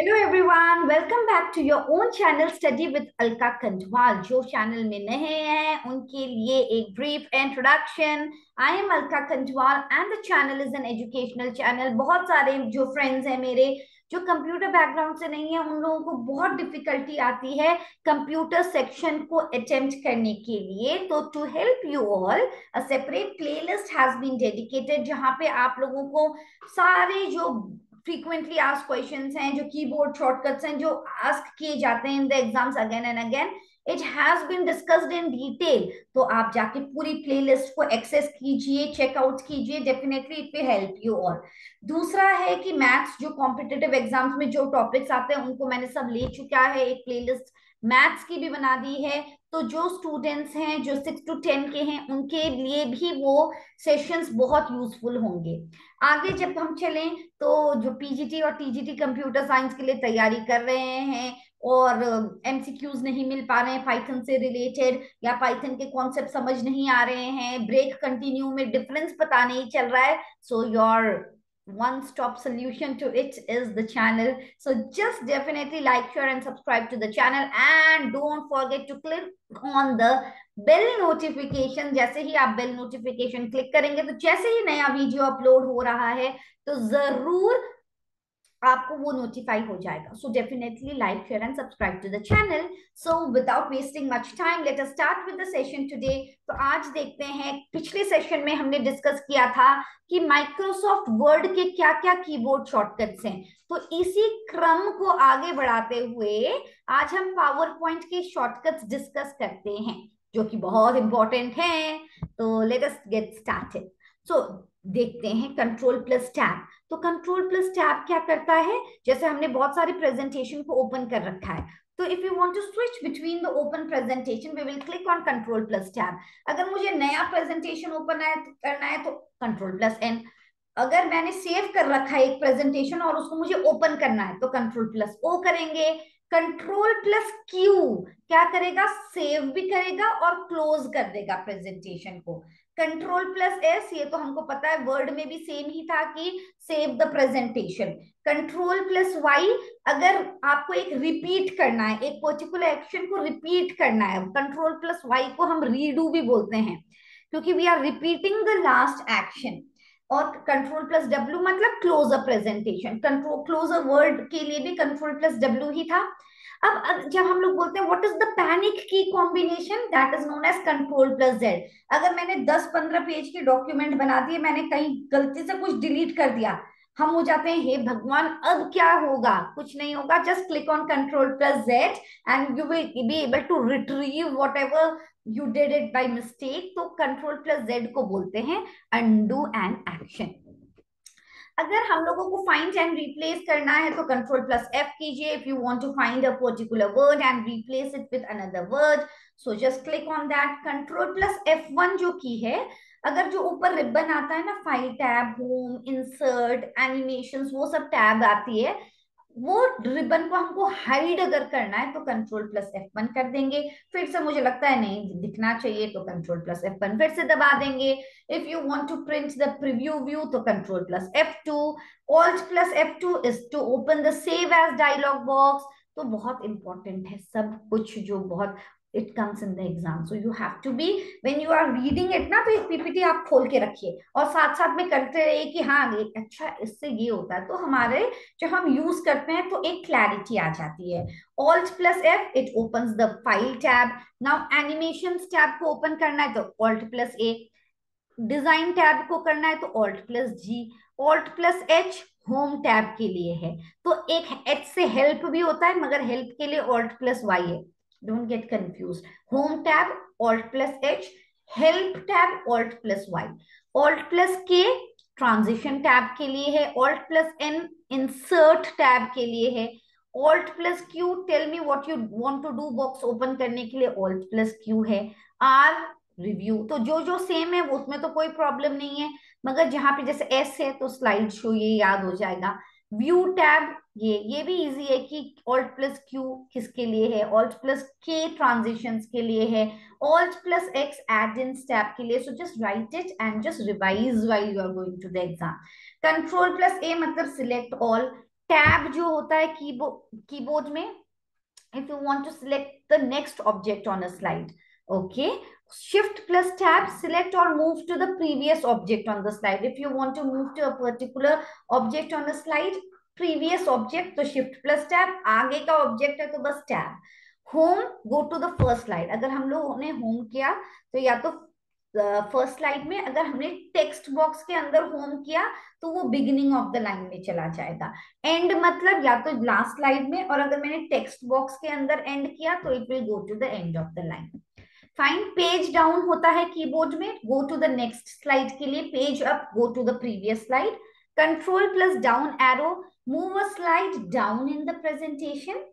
Hello everyone, welcome back to your own channel study with Alka Kanthwal. जो channel में नए हैं उनके लिए एक brief introduction. I am Alka Kanthwal and the channel is an educational channel. बहुत सारे जो फ्रेंड्स हैं मेरे जो कंप्यूटर बैकग्राउंड से नहीं है, उन लोगों को बहुत डिफिकल्टी आती है कंप्यूटर सेक्शन को अटेम्प्ट करने के लिए। तो to help you all a separate playlist has been dedicated, जहां पे आप लोगों को सारे जो फ्रीक्वेंटली आस्क क्वेश्चंस हैं, जो कीबोर्ड शॉर्टकट्स हैं, जो आस्क किए जाते हैं in the exams again and again, it has been discussed in detail. तो आप जाके पूरी प्लेलिस्ट को एक्सेस कीजिए, चेकआउट कीजिए, definitely it will help you all. दूसरा है कि मैथ्स जो कॉम्पिटिटिव एग्जाम्स में जो टॉपिक्स आते हैं उनको मैंने सब ले चुका है, एक प्लेलिस्ट मैथ्स की भी बना दी है। तो जो स्टूडेंट्स हैं जो 6 to 10 के हैं उनके लिए भी वो सेशंस बहुत यूजफुल होंगे। आगे जब हम चलें तो जो पीजीटी और टीजीटी कंप्यूटर साइंस के लिए तैयारी कर रहे हैं और एमसीक्यूज नहीं मिल पा रहे हैं पाइथन से रिलेटेड, या पाइथन के कॉन्सेप्ट समझ नहीं आ रहे हैं, ब्रेक कंटिन्यू में डिफरेंस पता नहीं चल रहा है, so your one stop solution to it is the channel. So just definitely like, share and subscribe to the channel and don't forget to click on the bell notification. जैसे ही आप bell notification click करेंगे तो जैसे ही नया video upload हो रहा है तो जरूर आपको वो नोटिफाई हो जाएगा। So definitely like, share and subscribe to the channel. So without wasting much time let us start with the session today. तो आज देखते हैं, पिछले सेशन में हमने डिस्कस किया था कि माइक्रोसॉफ्ट वर्ड के क्या क्या कीबोर्ड शॉर्टकट्स हैं। तो इसी क्रम को आगे बढ़ाते हुए आज हम पावर पॉइंट के शॉर्टकट्स डिस्कस करते हैं, जो कि बहुत इंपॉर्टेंट हैं। तो लेट अस गेट स्टार्टेड। सो देखते हैं कंट्रोल प्लस टैब। तो कंट्रोल प्लस टैब क्या करता है, जैसे हमने बहुत सारी प्रेजेंटेशन को ओपन कर रखा है, तो if you want to switch between the open presentation we will click on control plus tab. अगर मुझे नया प्रेजेंटेशन ओपन करना है तो कंट्रोल प्लस एन। अगर मैंने सेव कर रखा है एक प्रेजेंटेशन और उसको मुझे ओपन करना है तो कंट्रोल प्लस ओ करेंगे। कंट्रोल प्लस क्यू क्या करेगा, सेव भी करेगा और क्लोज कर देगा प्रेजेंटेशन को। कंट्रोल प्लस एस, ये तो हमको पता है, वर्ड में भी सेम ही था कि save the presentation. Control plus Y, अगर आपको एक रिपीट करना है, एक पर्टिकुलर एक्शन को रिपीट करना है, कंट्रोल प्लस वाई को हम रीडू भी बोलते हैं क्योंकि we are repeating the last action. और कंट्रोल प्लस डब्ल्यू मतलब close a presentation, control close a word के लिए भी कंट्रोल प्लस डब्ल्यू ही था। अब जब हम लोग बोलते हैं व्हाट इज द पैनिक की combination, that is known as control plus Z. अगर मैंने 10-15 पेज की डॉक्यूमेंट बना दिए, मैंने कहीं गलती से कुछ डिलीट कर दिया, हम हो जाते हैं हे भगवान अब क्या होगा, कुछ नहीं होगा, just click on control plus Z and you will be able to retrieve whatever you did it by mistake. तो कंट्रोल प्लस जेड को बोलते हैं अनडू एन एक्शन। अगर हम लोगों को फाइंड एंड रिप्लेस करना है तो कंट्रोल प्लस एफ कीजिए। If you want to find a particular word and replace it with another word, so just click on that. Control plus F1 जो की है, अगर जो ऊपर रिबन आता है ना, file tab, home, insert, animations, वो सब टैब आती है, वो रिबन को हमको हाइड अगर करना है तो कंट्रोल प्लस F1 कर देंगे। फिर से मुझे लगता है नहीं दिखना चाहिए तो कंट्रोल प्लस F1 फिर से दबा देंगे। If you want to print the preview view तो control plus F2। Alt plus F2 is to open the save as dialog box. तो बहुत इंपॉर्टेंट है सब कुछ, जो बहुत it comes in the exam, so you have to be, when you are reading it ना, तो एक पीपीटी आप खोल के रखिए और साथ साथ में करते रहिए कि हाँ अच्छा इससे ये होता है, तो हमारे जब हम यूज करते हैं तो एक क्लैरिटी आ जाती है। Alt plus F, it opens the file tab. Now animation tab को ओपन करना है तो alt plus A, design tab को करना है तो alt plus G, alt plus H home tab के लिए है। तो एक एच से हेल्प भी होता है मगर हेल्प के लिए ऑल्ट प्लस वाई है, don't get confuse. Home tab alt plus H, help tab alt plus Y, alt plus K transition tab के लिए है, alt plus N insert tab के लिए है, alt plus Q tell me what you want to do box open करने के लिए alt plus Q है, आर रिव्यू। तो जो जो सेम है वो उसमें तो कोई प्रॉब्लम नहीं है, मगर जहां पे जैसे एस है तो स्लाइड शो ये याद हो जाएगा। व्यू टैब ये भी इजी है कि ऑल्ट प्लस क्यू किसके लिए है, ऑल्ट प्लस के ट्रांजिशंस के लिए है, alt plus X add in tab के लिए। So just write it and just revise while you are going to the exam. Control plus A मतलब सिलेक्ट ऑल, टैब जो होता है कीबोर्ड में, if you want to select the next object on a slide. Okay, shift plus tab, select or move to the previous object on the slide. If you want to move to a particular object on a slide, previous object, तो shift plus tab, आगे का object है तो बस tab. Home, go to the first slide. अगर हम लोगों ने home किया तो या तो फर्स्ट स्लाइड में, अगर हमने टेक्स्ट बॉक्स के अंदर होम किया तो वो बिगिनिंग ऑफ द लाइन में चला जाएगा. एंड मतलब या तो लास्ट स्लाइड में, और अगर मैंने टेक्स्ट बॉक्स के अंदर एंड किया तो it will go to the end of the line. Fine. Page down होता है कीबोर्ड में, go to the next slide के लिए. Page up, go to the previous slide. Control plus down arrow, move a slide down in the presentation.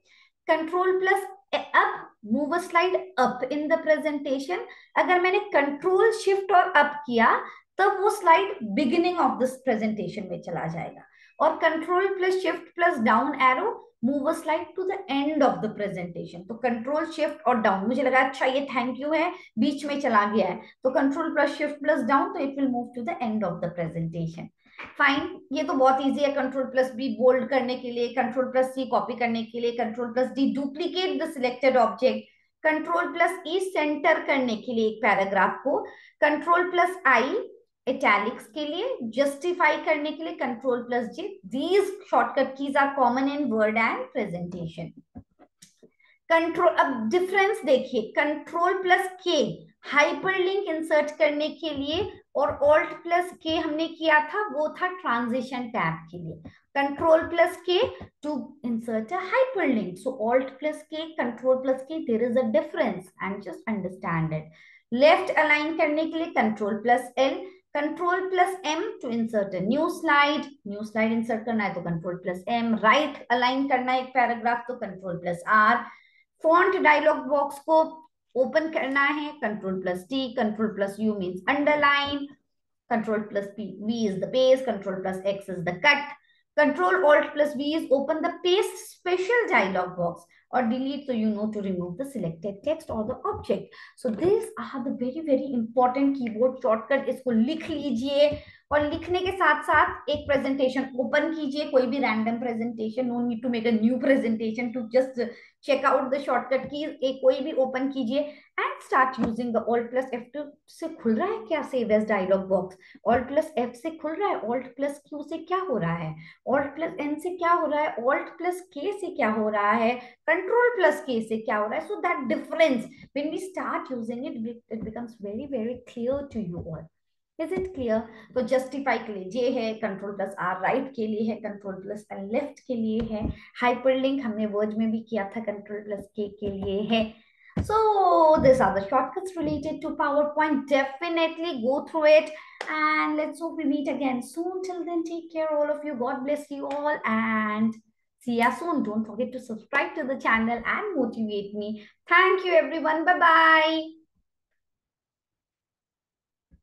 Control plus up, move a slide up in the presentation. अगर मैंने control shift और up किया तब वो slide beginning of this presentation में चला जाएगा. और control plus shift plus down arrow, move a slide to the end of the presentation. तो कंट्रोल शिफ्ट और डाउन, मुझे लगा अच्छा ये थैंक यू है बीच में चला गया है, तो control plus shift plus down, तो it will move to the end of the presentation. Fine. ये तो बहुत इजी है. कंट्रोल प्लस बी बोल्ड करने के लिए, कंट्रोल प्लस सी कॉपी करने के लिए, control plus D duplicate the selected object, control plus E centre करने के लिए एक पैराग्राफ को, कंट्रोल प्लस आई इटैलिक्स के लिए, जस्टिफाई करने के लिए control plus J. These shortcut keys are common in Word and presentation. Control, अब डिफरेंस देखिए. Control plus K hyperlink insert करने के लिए, और ऑल्ट प्लस के हमने किया था वो था ट्रांजिशन टैब के लिए. Control plus K to insert a hyperlink. So alt plus K, control plus K, there is a difference and just understand it. Left align करने के लिए control plus L, control plus M to insert a new slide insert करना है तो control plus M. Right align करना है एक paragraph तो control plus R. Font dialog box को ओपन करना है control plus T. Control plus U means underline. Control plus P, V is the paste. Control plus X is the cut. Control alt plus V is open the paste special dialog box, or delete, so you know to remove the selected text or the object. So these are the very very important keyboard shortcut. इसको लिख लीजिए, और लिखने के साथ साथ एक presentation open कीजिए, कोई भी random presentation. No need to make a new presentation to just check out the shortcut key. एक कोई भी ओपन कीजिए and start using the alt plus F2 से खुल रहा है क्या save as dialog box, alt plus F से खुल रहा है, ऑल्ट प्लस Q से क्या हो रहा है, ऑल्ट प्लस N से क्या हो रहा है, ऑल्ट प्लस K से क्या हो रहा है, कंट्रोल प्लस K से क्या हो रहा है. So that difference when we start using it becomes very very clear to you all. Is it clear? तो जस्टिफाई के लिए जे है, कंट्रोल प्लस आर राइट के लिए है, कंट्रोल प्लस एल लेफ्ट के लिए है, हाइपरलिंक हमने वर्ड में भी किया था कंट्रोल प्लस के लिए है. So these are the shortcuts related to PowerPoint. Definitely go through it, and let's hope we meet again soon. Till then, take care all of you. God bless you all, and see you soon. Don't forget to subscribe to the channel and motivate me. Thank you everyone. Bye bye.